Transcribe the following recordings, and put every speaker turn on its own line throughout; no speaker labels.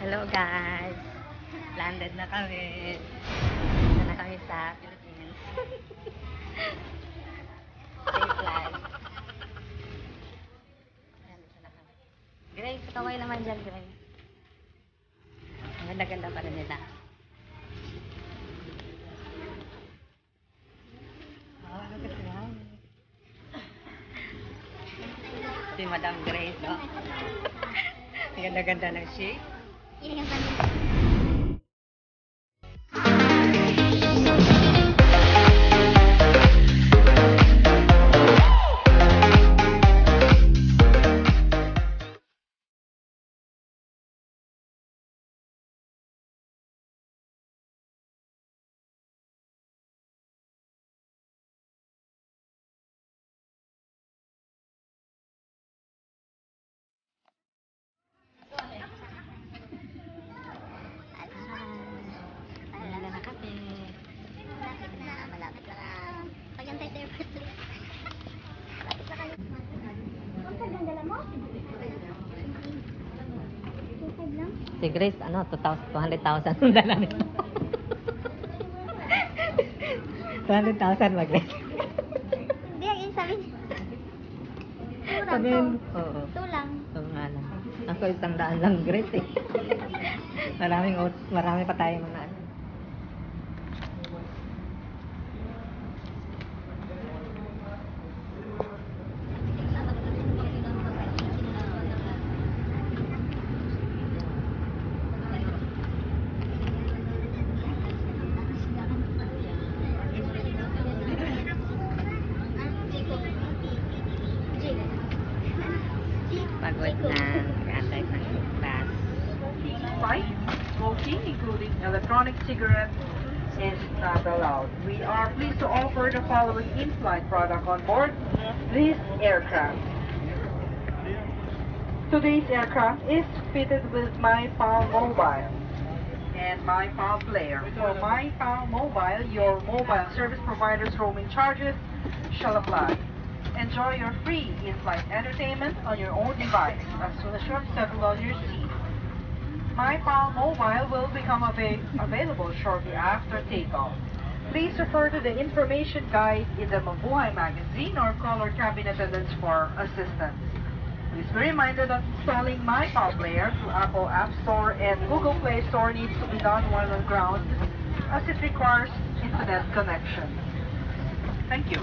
Hello guys! Landed na kami. Dito na kami sa Philippines. Safe life. Ayan, dito na kami. Grace, kaway naman dyan, Grace. Ang ganda-ganda pa rin nila. Oh, look at that. Si Madam Grace, oh. Ang ganda-ganda ng shade.
Ini yang paling
Wala na kami.
malapit na. Pag-antay sa airport. Malapit na kami. Ang kaganda lang mo? 25 lang?
Si Grace, 200,000 ang dala niya. 200,000 ba, Grace?
Hindi, ang sabi niya.
Sabihin, oo.
Ito lang.
Oo nga lang. Ako 100 lang, Grace eh. Marami pa tayong mga ano. Pagod na. Nag-antay ng class.
Fight, smoking, including electronic cigarettes, is not allowed. We are pleased to offer the following in-flight product on board this aircraft. Today's aircraft is fitted with MyPal Mobile and MyPal Player. For MyPal Mobile, your mobile service provider's roaming charges shall apply. Enjoy your free in-flight entertainment on your own device as soon as you have settled on your seat. MyPal Mobile will become available shortly after takeoff. Please refer to the information guide in the Mabuhay magazine or call our cabin attendants for assistance. Please be reminded that installing MyPal Player through Apple App Store and Google Play Store needs to be done while on ground as it requires internet connection. Thank you.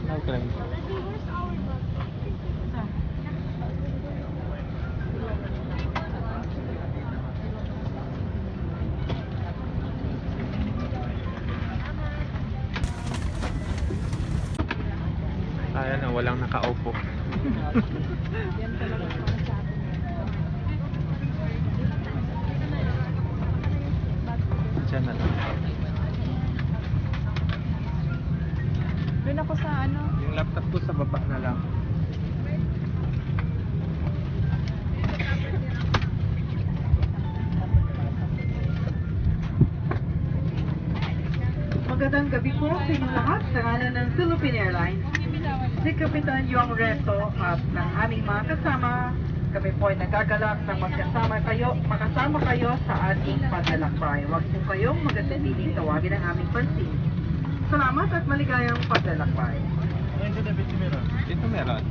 Okay. Ayan na, walang nakaupo. Diyan na lang.
Doon ako sa ano.
Yung laptop ko sa baba na lang.
Magandang gabi po sa inyong lahat sa ngalan ng Philippine Airlines. Si Kapitan Yong Reto at ng aming mga kasama, kami po ay nagagalak na makasama kayo sa ating paglalakbay. Huwag po kayong magatubiling tawagin ang aming pansin. Salamat at maligayang paglalakbay.
Dito meron.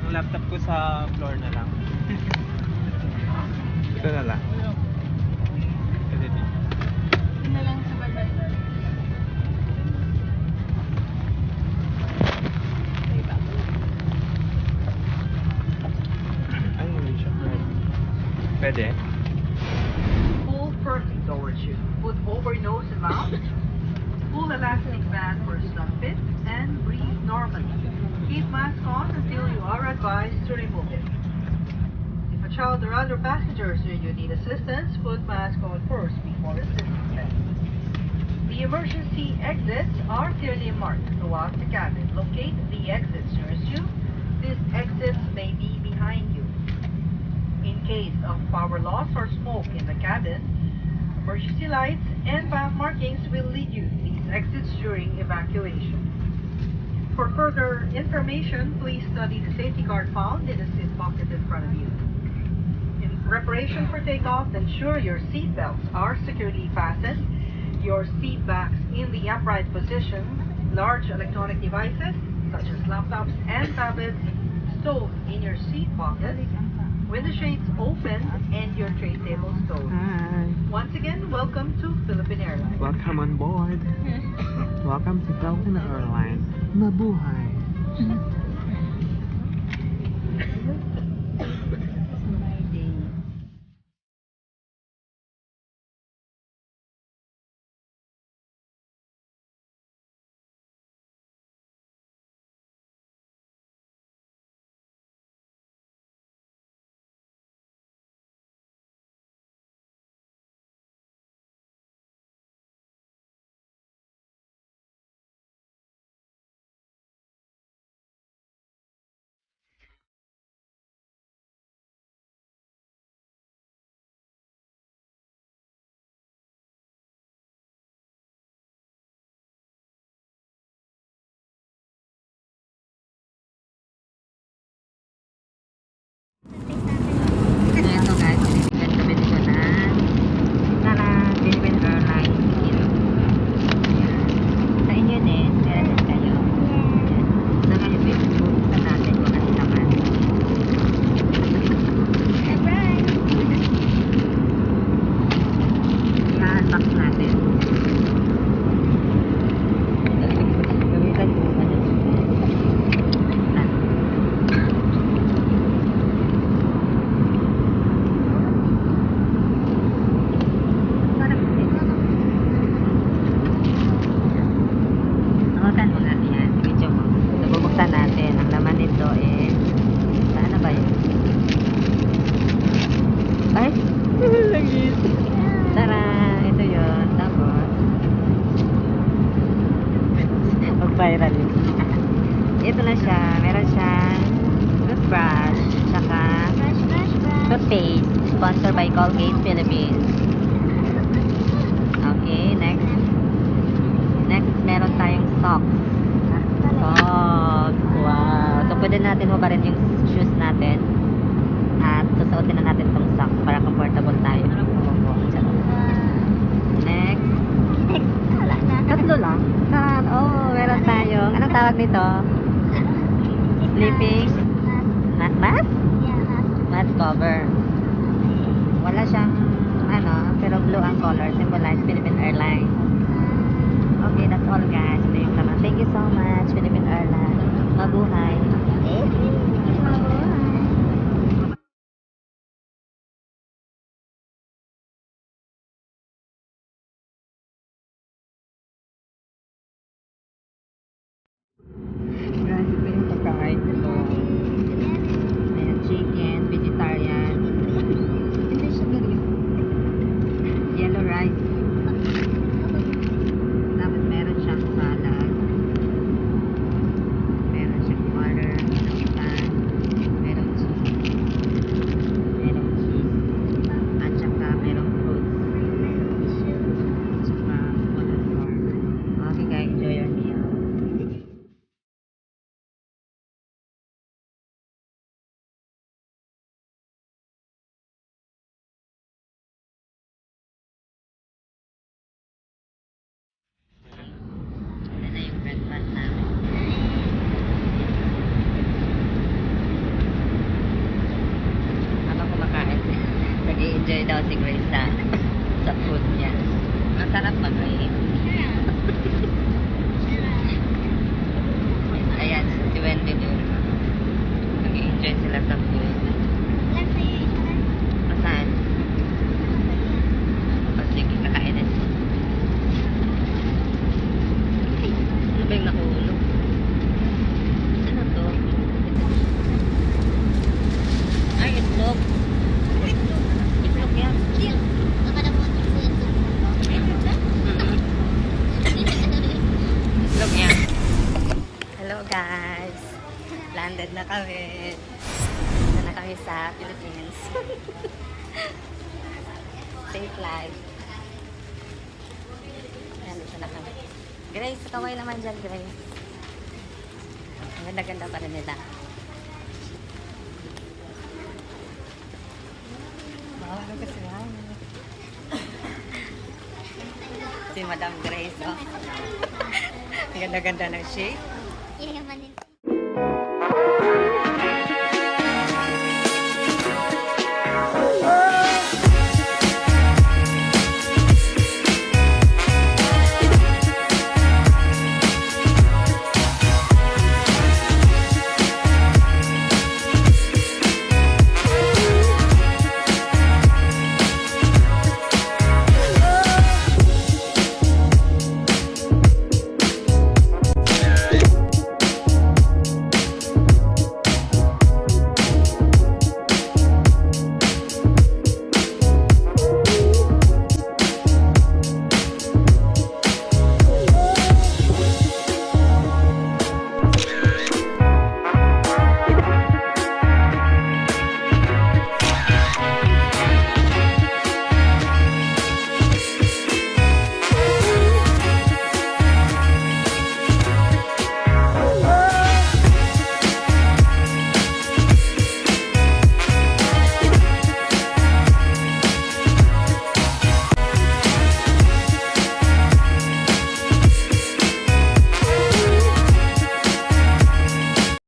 Yung laptop ko sa floor na lang. Ito na lang. Pwede din.
Yun na lang sa bagay.
Ay, hindi siya pwede.
Pull firmly towards you. Put over nose and mouth. Pull elastic band for snug fit and breathe normally. Keep mask on until you are advised to remove it. If a child or other passengers or you need assistance, put mask on first before assisting them. The emergency exits are clearly marked throughout the cabin. Locate the exits nearest you. These exits may be behind you. In case of power loss or smoke in the cabin, emergency lights and path markings will lead you to these exits during evacuation. For further information, please study the safety card found in the seat pocket in front of you. In preparation for takeoff, ensure your seat belts are securely fastened, your seat backs in the upright position, large electronic devices such as laptops and tablets stowed in your seat pocket, window shades open, and your tray table stowed.
Hi.
Once again, welcome to Philippine Airlines.
Welcome on board. Welcome to Philippine Airlines. Mabuhay.
Ito guys, binibigyan kami dito na Philippine Airlines ticket. Yan. Sa inyo din, meron din kayo. Sa kayo, bubuksan natin kung ano naman. I-unbox natin. Gamitan ko ano. Nakutan mo nga yan. Video mo. So, bubuksan natin. Ang laman nito is saan na ba yun? Ay! Langis! Tara! Ito yun. Tapos mag-viral yun. Ito na siya. Meron siyang toothbrush tsaka toothpaste. Sponsored by Colgate Philippines. Okay, next. Next, meron tayong socks. Socks. Wow. So, pwede natin hubarin yung shoes natin. At susuotin na natin itong socks para comfortable tayo. Next. Tatlo lang. Oh, meron tayong, anong tawag nito? Sleeping mask? Mat cover. Wala siyang, pero blue ang color. Symbolize Philippine Airlines. Okay, that's all guys. Ito yung laman. Thank you so much, Philippine Airlines. Mabuhay. Guys, ito yung pagkain ko. Ayan, chicken, vegetarian. Yellow rice. Tapos meron siyang salad. Meron siyang water, meron pan, meron cheese. Meron cheese. At saka meron fruits. At saka water corn. Okay guys, enjoy your meal. Ano na yung breakfast namin? Habang kumakain, nag-i-enjoy daw si Grace sa food niya. Masarap ba, Grace? Ayan, si Wendy din. Nag-i-enjoy sila sa food. Saan? O sige, kakainin. Ano ba yung nakuulog? Ano to? Ay, itlog. Itlog yan. Itlog yan. Hello guys. Landed na kami. Nandito na kami sa Philippines. Safe life. Nandito na kami. Grace, kaway naman dyan, Grace. Ang ganda-ganda pa rin nila. Wow, ano kasi yan? Si Madam Grace, oh. Ang ganda-ganda ng shape.
Yayamanin.